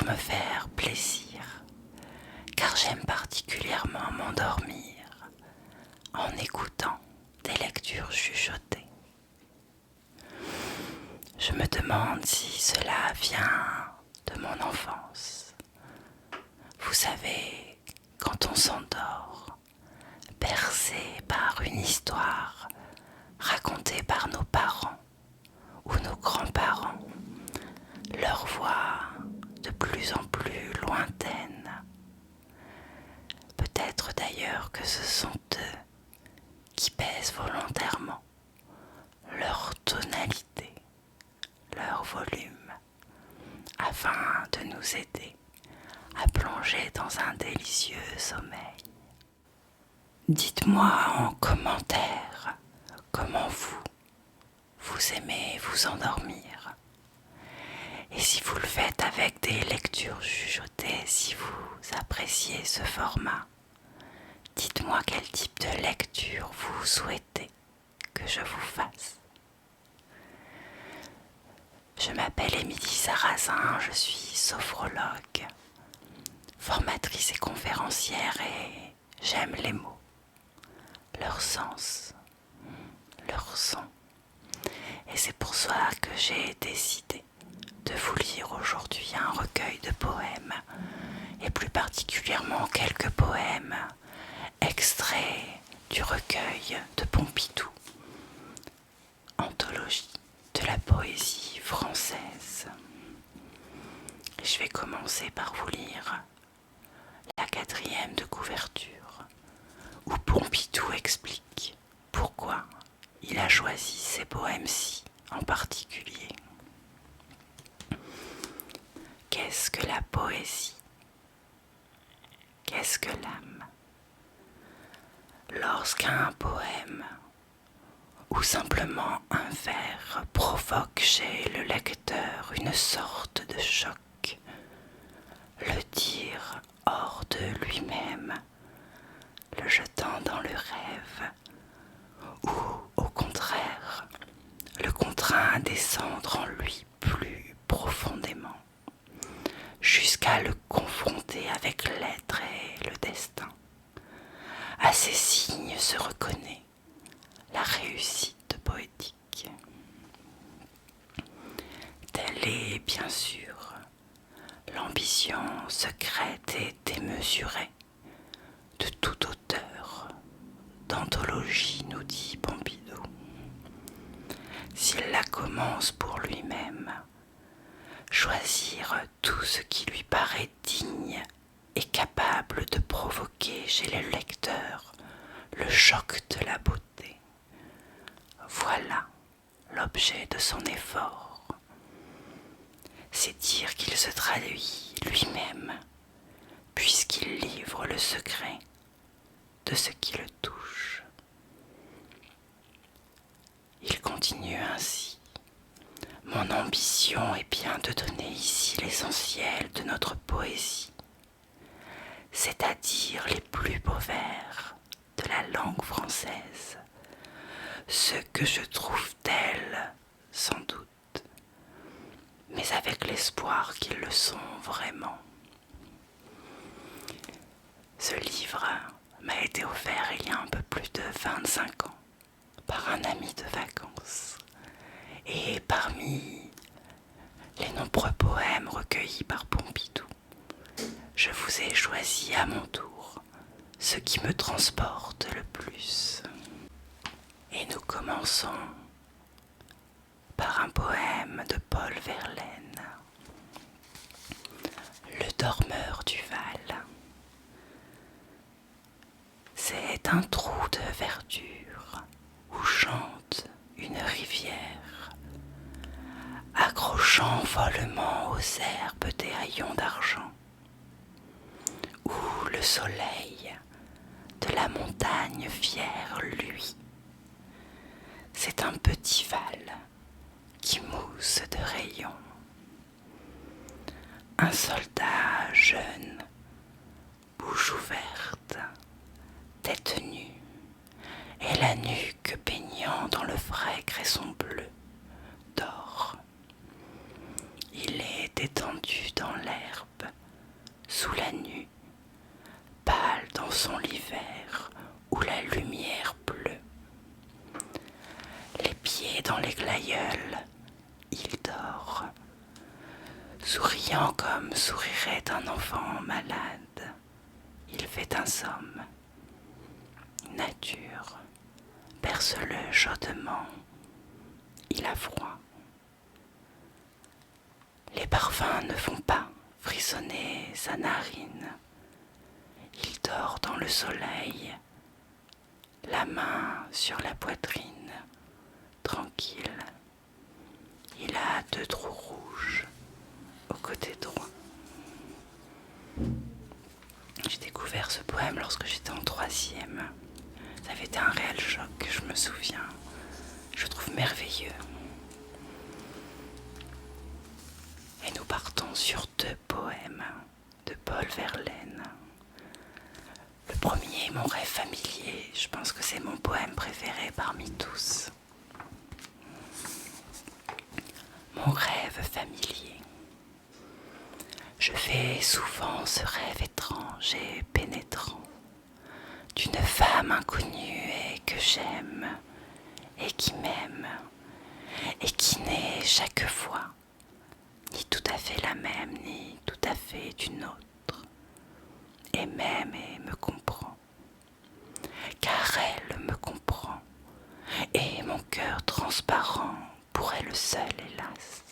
pour me faire plaisir, car j'aime particulièrement m'endormir en écoutant des lectures chuchotées. Je me demande si cela vient de mon enfance. Vous savez, quand on s'endort, bercé par une histoire racontée par nos parents ou nos grands-parents, leur voix de plus en plus lointaine. Peut-être d'ailleurs que ce sont eux qui baissent volontairement leur tonalité, leur volume, afin de nous aider à plonger dans un délicieux sommeil. Dites-moi en commentaire comment vous aimez vous endormir. Et si vous le faites avec des lectures chuchotées, si vous appréciez ce format, dites-moi quel type de lecture vous souhaitez que je vous fasse. Je m'appelle Émilie Sarrazin, je suis sophrologue, formatrice et conférencière et j'aime les mots, leur sens, leur son. Et c'est pour ça que j'ai décidé de vous lire aujourd'hui un recueil de poèmes, et plus particulièrement quelques poèmes extraits du recueil de Pompidou, anthologie de la poésie française. Et je vais commencer par vous lire la 4e de couverture, où Pompidou explique pourquoi il a choisi ces poèmes-ci en particulier. Qu'est-ce que la poésie? Qu'est-ce que l'âme? Lorsqu'un poème ou simplement un vers provoque chez le lecteur une sorte de choc, le tire hors de lui-même, le jetant dans le rêve, ou au contraire, le contraint à descendre en lui plus profondément, jusqu'à le confronter avec l'être et le destin. À ces signes se reconnaît la réussite poétique. Telle est bien sûr l'ambition secrète et démesurée de tout auteur d'anthologie, nous dit Pompidou. S'il la commence pour lui-même, choisir tout ce qui lui paraît digne et capable de provoquer chez les lecteurs le choc de la beauté. Voilà l'objet de son effort. C'est dire qu'il se traduit lui-même, puisqu'il livre le secret de ce qui le touche. Il continue ainsi. Mon ambition est bien de donner ici l'essentiel de notre poésie, c'est-à-dire les plus beaux vers de la langue française, ceux que je trouve tels, sans doute, mais avec l'espoir qu'ils le sont vraiment. Ce livre m'a été offert il y a un peu plus de 25 ans par un ami de vacances. Et parmi les nombreux poèmes recueillis par Pompidou, je vous ai choisi à mon tour ceux qui me transportent le plus. Et nous commençons par un poème de Paul Verlaine, Le dormeur du Val. C'est un trou de verdure où chante une rivière, accrochant follement aux herbes des haillons d'argent, où le soleil de la montagne fière luit. C'est un petit val qui mousse de rayons. Un soldat jeune, bouche ouverte, tête nue, et la nuque baignant dans le vrai cresson bleu d'or. Il est étendu dans l'herbe, sous la nue, pâle dans son lit vert où la lumière pleut. Les pieds dans les glaïeuls, il dort, souriant comme sourirait un enfant malade. Il fait un somme. Nature berce-le chaudement. Il a froid. Les parfums ne font pas frissonner sa narine. Il dort dans le soleil, la main sur la poitrine, tranquille. Il a 2 trous rouges au côté droit. J'ai découvert ce poème lorsque j'étais en 3e. Ça avait été un réel choc, je me souviens. Je le trouve merveilleux. Et nous partons sur 2 poèmes de Paul Verlaine. Le premier, Mon rêve familier. Je pense que c'est mon poème préféré parmi tous. Mon rêve familier. Je fais souvent ce rêve étrange et pénétrant d'une femme inconnue et que j'aime et qui m'aime et qui n'est chaque fois ni tout à fait la même ni tout à fait d'une autre et m'aime et me comprend car elle me comprend et mon cœur transparent pour elle seule hélas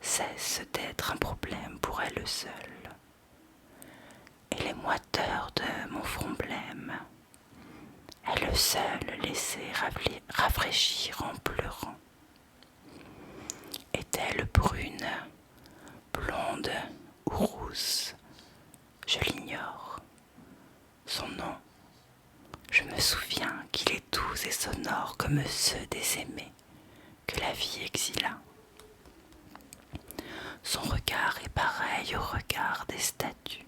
cesse d'être un problème pour elle seule. Et les moiteurs de mon front blême, elle seule laissait rafraîchir en pleurant. Est-elle brune, blonde ou rousse? Je l'ignore. Son nom, je me souviens qu'il est doux et sonore comme ceux des aimés que la vie exila. Son regard est pareil au regard des statues.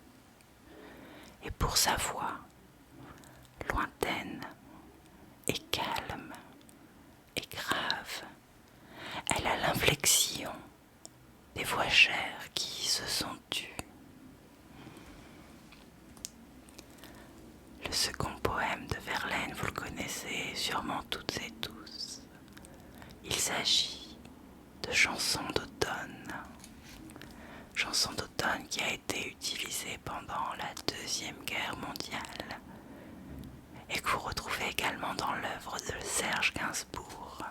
Et pour sa voix, lointaine et calme et grave, elle a l'inflexion des voix chères qui se sont tues. Le second poème de Verlaine, vous le connaissez sûrement toutes et tous. Il s'agit de Chanson d'automne. Chanson d'automne qui a été utilisée pendant la Deuxième Guerre mondiale et que vous retrouvez également dans l'œuvre de Serge Gainsbourg.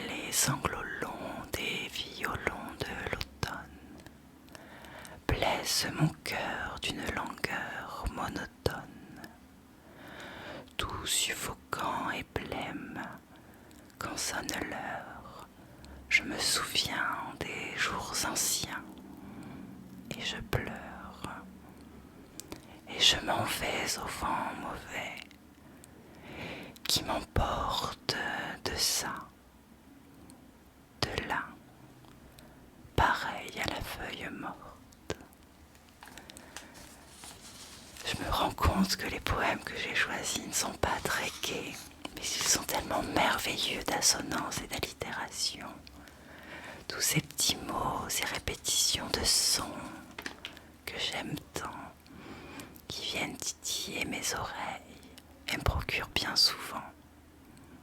Les sanglots longs des violons de l'automne blessent mon cœur d'une langueur monotone, tout suffocant et blême quand sonne l'heure. Je me souviens des jours anciens et je pleure. Et je m'en vais au vent mauvais qui m'emporte de ça, de là, pareil à la feuille morte. Je me rends compte que les poèmes que j'ai choisis ne sont pas très gais, mais ils sont tellement merveilleux d'assonance et d'allitération. Tous ces petits mots, ces répétitions de sons que j'aime tant, qui viennent titiller mes oreilles et me procurent bien souvent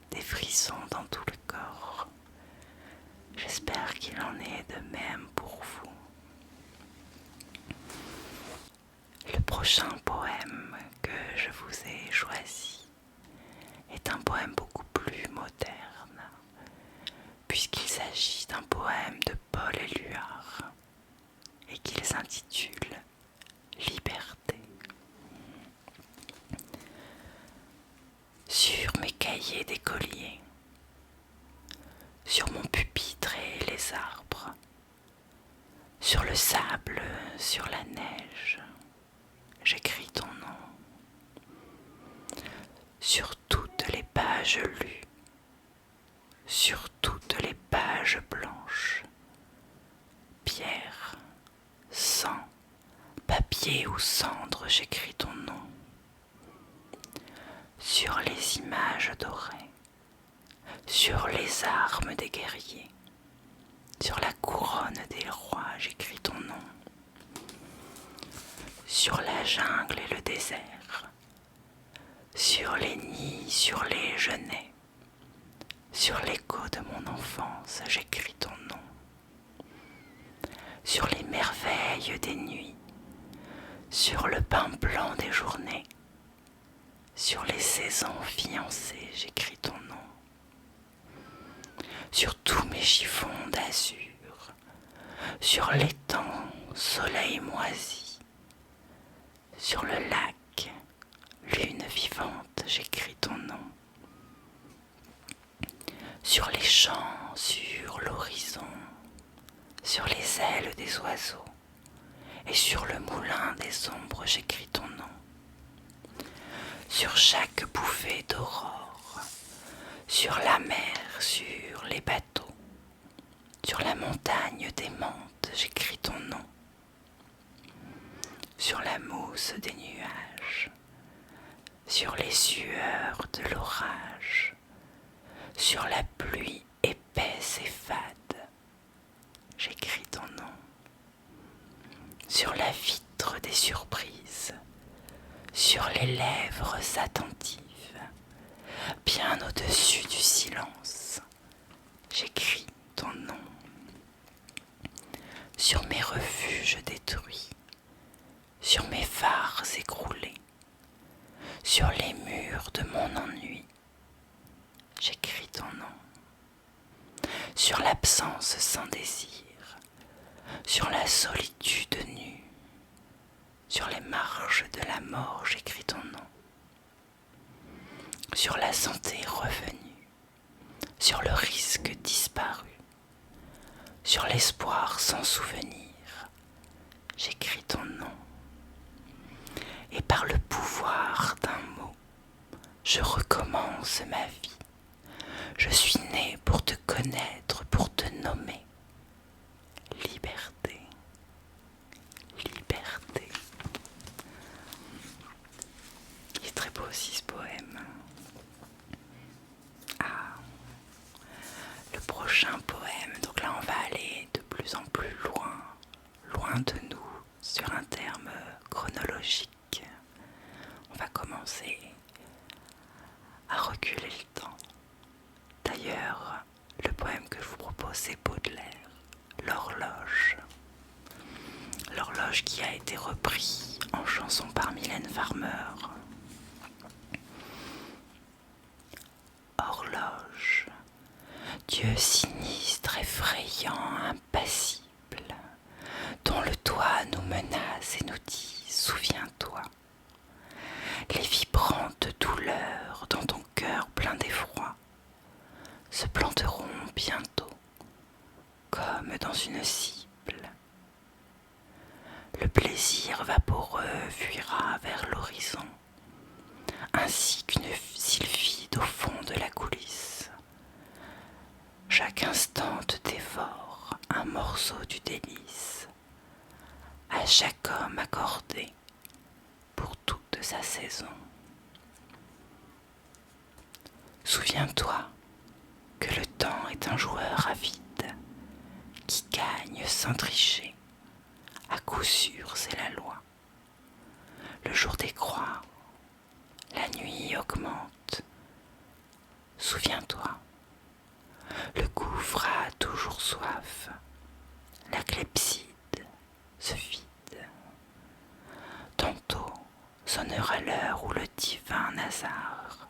des frissons dans tout le corps. J'espère qu'il en est de même pour vous. Le prochain poème que je vous ai choisi est un poème beaucoup plus moderne, puisqu'il s'agit d'un poème de Paul Éluard et qu'il s'intitule Liberté. Sur mes cahiers d'écolier, sur mon pupitre et les arbres, sur le sable, sur la neige, j'écris ton nom. Sur toutes les pages lues, sur toutes les pages blanches, pierre, sang, papier ou cendre, j'écris ton nom. Sur les images dorées, sur les armes des guerriers, sur la couronne des rois, j'écris ton nom. sur la jungle et le désert, sur les nids, sur les genêts, sur l'écho de mon enfance, j'écris ton nom. Sur les merveilles des nuits, sur le pain blanc des journées, sur les saisons fiancées, j'écris ton nom. Sur tous mes chiffons d'azur, sur l'étang, soleil moisi, sur le lac, lune vivante, j'écris ton nom. Sur les champs, sur l'horizon, sur les ailes des oiseaux, et sur le moulin des ombres, j'écris ton nom. Sur chaque bouffée d'aurore, sur la mer, sur les bateaux, sur la montagne d'aimante, j'écris ton nom. Sur la mousse des nuages, sur les sueurs de l'orage, sur la pluie épaisse et fade, j'écris ton nom. Sur la vitre des surprises, sur les lèvres attentives, bien au-dessus du silence, j'écris ton nom. Sur mes refuges détruits, sur mes phares écroulés, sur les murs de mon ennui, j'écris ton nom. Sur l'absence sans désir, sur la solitude nue, sur les marches de la mort, j'écris ton nom. Sur la santé revenue, sur le risque disparu, sur l'espoir sans souvenir, j'écris ton nom. Et par le pouvoir d'un mot, je recommence ma vie. Je suis né pour te connaître, pour te nommer. Liberté, liberté. Il est très beau aussi ce poème. Ah, le prochain poème. Donc là, on va aller de plus en plus loin, loin de nous, sur un terme chronologique. On va commencer à reculer le temps. D'ailleurs, le poème que je vous propose, c'est Baudelaire, L'horloge. L'horloge qui a été repris en chanson par Mylène Farmer. Horloge, Dieu sinistre, effrayant, impassible, dont le doigt nous menace et nous dit « Souviens-toi ». Les vibrantes douleurs dans ton cœur plein d'effroi se planteront bientôt comme dans une cible. Le plaisir vaporeux fuira vers l'horizon, ainsi qu'une sylphide au fond de la coulisse. Chaque instant te dévore un morceau du délice, à chaque homme accordé pour toute sa saison. Souviens-toi que le temps est un joueur avide qui gagne sans tricher. À coup sûr, c'est la loi. Le jour décroît, la nuit augmente. Souviens-toi, le gouffre a toujours soif. La clepsydre se vide. Tantôt sonnera l'heure où le divin hasard,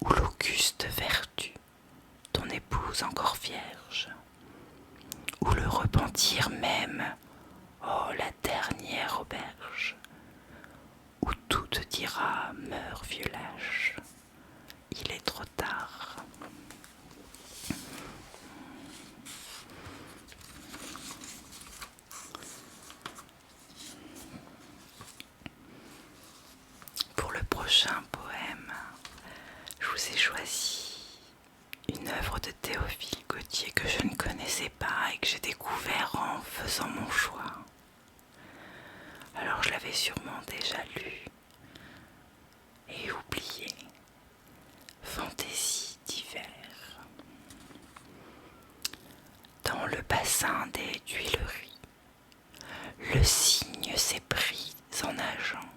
où l'auguste vertu, ton épouse encore vierge, où le repentir même, oh la dernière auberge, où tout te dira meurs vieux lâche, il est trop tard. Pour le prochain poème, je vous ai choisi une œuvre de Théophile Gautier que je ne connaissais pas et que j'ai découvert en faisant mon choix. Alors je l'avais sûrement déjà lu et oublié. Fantaisie d'hiver. Dans le bassin des Tuileries, le cygne s'est pris en nageant,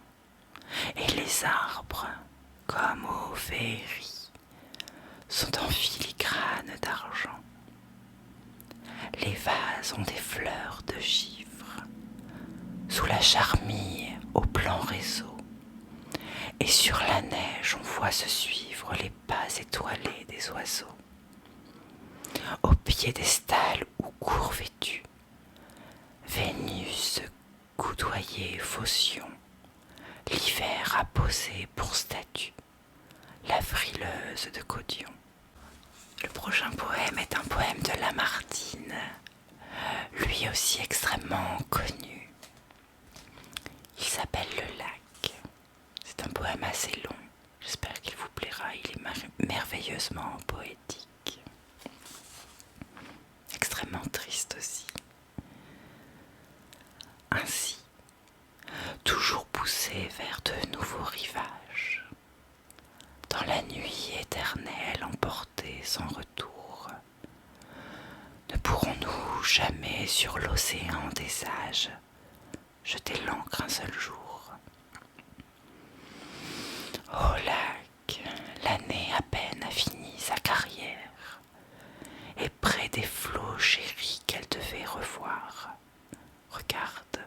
et les arbres, comme aux féeries, sont en filigrane d'argent. Les vases ont des fleurs de givre, sous la charmille au blanc réseau, et sur la neige on voit se suivre les pas étoilés des oiseaux. Au piédestal où court vêtu, Vénus coudoyée Phocion, l'hiver a posé pour statue la frileuse de Codion. Le prochain poème est un poème de Lamartine, lui aussi extrêmement connu. Il s'appelle Le Lac. C'est un poème assez long. J'espère qu'il vous plaira. Il est merveilleusement poétique. Extrêmement triste aussi. Ainsi, toujours poussé vers de nouveaux rivages, dans la nuit éternelle emportée sans retour, ne pourrons-nous jamais sur l'océan des âges jeter l'ancre un seul jour? Ô lac, l'année à peine a fini sa carrière, et près des flots chéris qu'elle devait revoir. Regarde,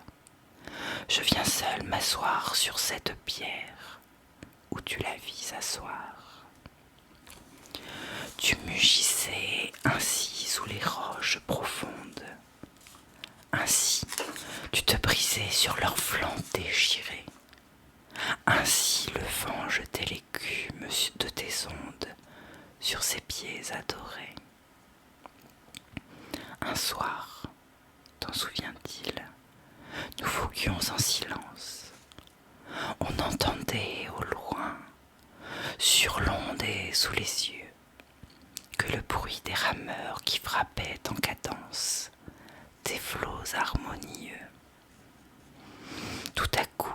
je viens seul m'asseoir sur cette pierre où tu la vis s'asseoir. Tu mugissais ainsi sous les roches profondes, ainsi tu te brisais sur leurs flancs déchirés, ainsi le vent jetait l'écume de tes ondes sur ses pieds adorés. Un soir, t'en souvient-il, nous voguions en silence. On entendait au loin, sur l'onde et sous les yeux, que le bruit des rameurs qui frappaient en cadence des flots harmonieux. Tout à coup,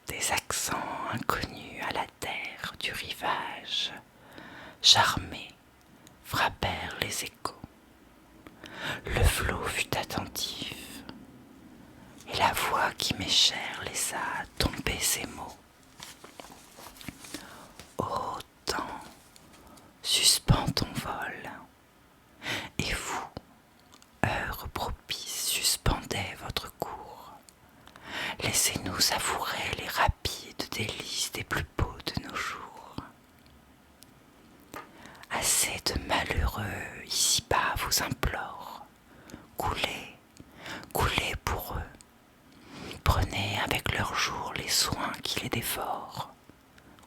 des accents inconnus à la terre du rivage, charmés, frappèrent les échos. Le flot fut attentif, et la voix qui m'est chère laissa tomber ces mots. Ô temps, suspends ton vol, et vous, heure propice, suspendez votre cours. Laissez-nous savourer les rapides délices des plus beaux de nos jours. Assez de malheureux ici-bas vous implore, coulez, coulez pour eux. Prenez avec leurs jours les soins qui les dévorent.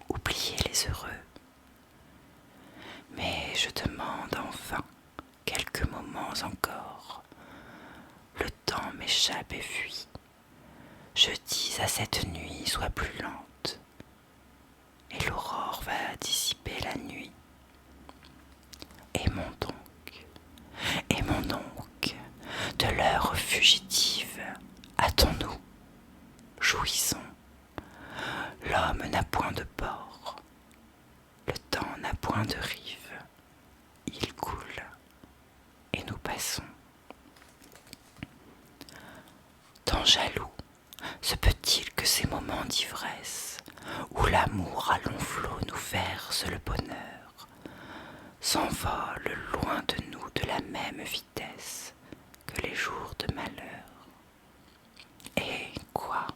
Oubliez les heureux. Mais je demande enfin quelques moments encore. Le temps m'échappe et fuit. Je dis à cette nuit, sois plus lente, et l'aurore va dissiper la nuit. Aimons donc, de l'heure fugitive, hâtons-nous, jouissons. L'homme n'a point de port, le temps n'a point de rive, il coule, et nous passons. Tant jaloux se peut-il que ces moments d'ivresse, où l'amour à long flot nous verse le bonheur, s'envolent loin de nous de la même vitesse que les jours de malheur? Et quoi?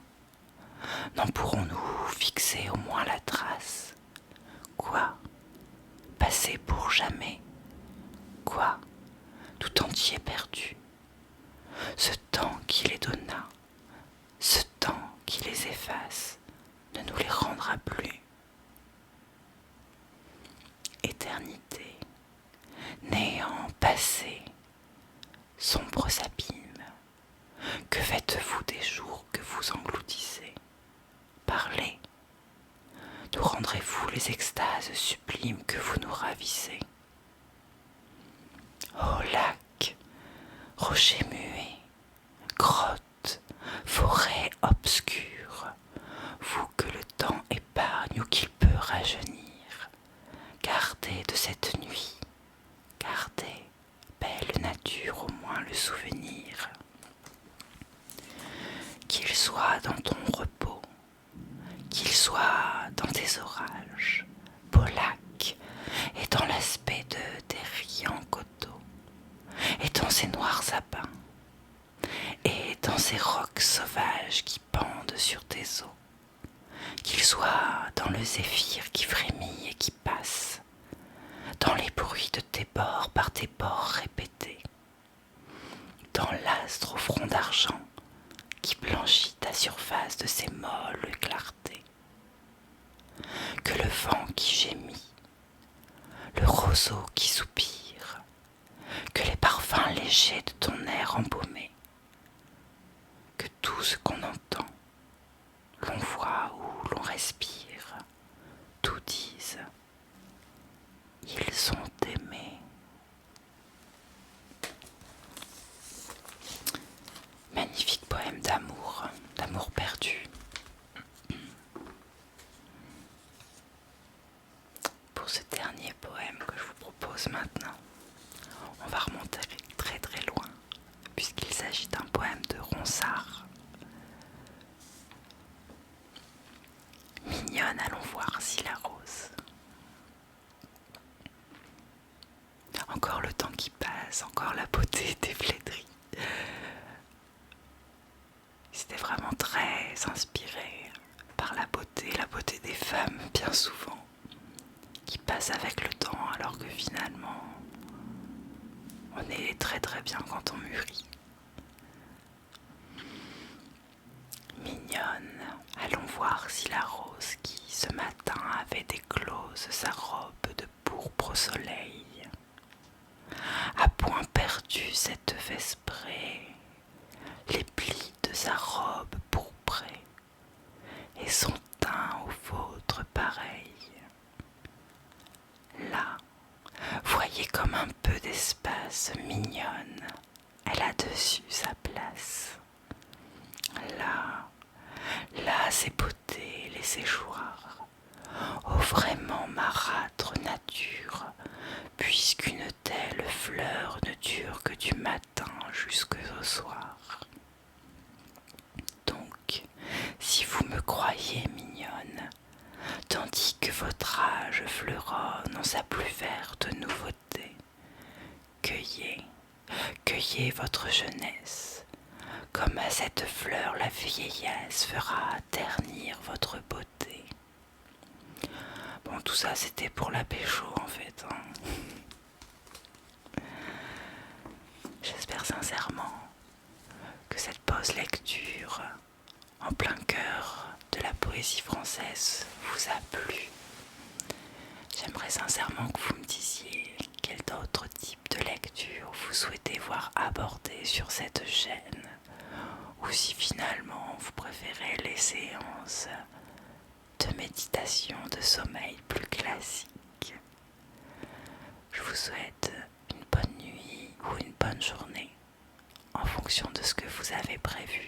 N'en pourrons-nous fixer au moins la trace? Quoi? Passer pour jamais? Quoi? Tout entier perdu? Ce temps qui les donna, ce temps qui les efface, ne nous les rendra plus. Éternité, néant passé, sombres abîmes, que faites-vous des jours que vous engloutissez? Parlez, nous rendrez-vous les extases sublimes que vous nous ravissez? Ô lac, rocher muet, grotte, forêt obscure, vous que le temps épargne ou qu'il peut rajeunir, gardez de cette nuit, gardez, belle nature, au moins le souvenir. qu'il soit dans ton repos, qu'il soit dans tes orages, beaux lacs, et dans l'aspect de tes riants coteaux, et dans ces noirs sapins, et dans ces rocs sauvages qui pendent sur tes eaux, qu'il soit dans le zéphyr qui frémit et qui passe, dans les bruits de tes bords par tes bords répétés, dans l'astre au front d'argent qui blanchit ta surface de ses molles clartés, que le vent qui gémit, le roseau qui soupire, que les parfums légers de ton air embaumé, que tout ce qu'on entend, l'on voit ou l'on respire, tout dise, ils sont aimés. Magnifique poème d'amour, d'amour perdu. Pour ce dernier poème que je vous propose maintenant, on va remonter très très loin, puisqu'il s'agit d'un poème de Ronsard. Mignonne, allons voir si la rose. Encore le temps qui passe, encore la beauté des flétries. C'était vraiment très inspiré par la beauté des femmes, bien souvent, qui passent avec le temps, alors que finalement, on est très très bien quand on mûrit. Mignonne, allons voir si la rose qui ce matin avait déclose sa robe de pourpre au soleil a point perdu cette vesprée, les plis de sa robe pourprée et son teint au vôtre pareil. Là, voyez comme un peu d'espace mignonne, elle a dessus sa place. Là, ses beautés, les séchoirs, ô vraiment marâtre nature, puisqu'une telle fleur ne dure que du matin jusqu'au soir. Donc, si vous me croyez mignonne, tandis que votre âge fleuronne en sa plus verte nouveauté, cueillez votre jeunesse, comme à cette fleur la vieillesse fera ternir votre beauté. Bon, tout ça c'était pour la pécho en fait. J'espère sincèrement que cette pause lecture en plein cœur de la poésie française vous a plu. J'aimerais sincèrement que vous me disiez quel autre type de lecture vous souhaitez voir abordé sur cette chaîne, ou si finalement vous préférez les séances de méditation, de sommeil plus classiques. Je vous souhaite une bonne nuit ou une bonne journée en fonction de ce que vous avez prévu.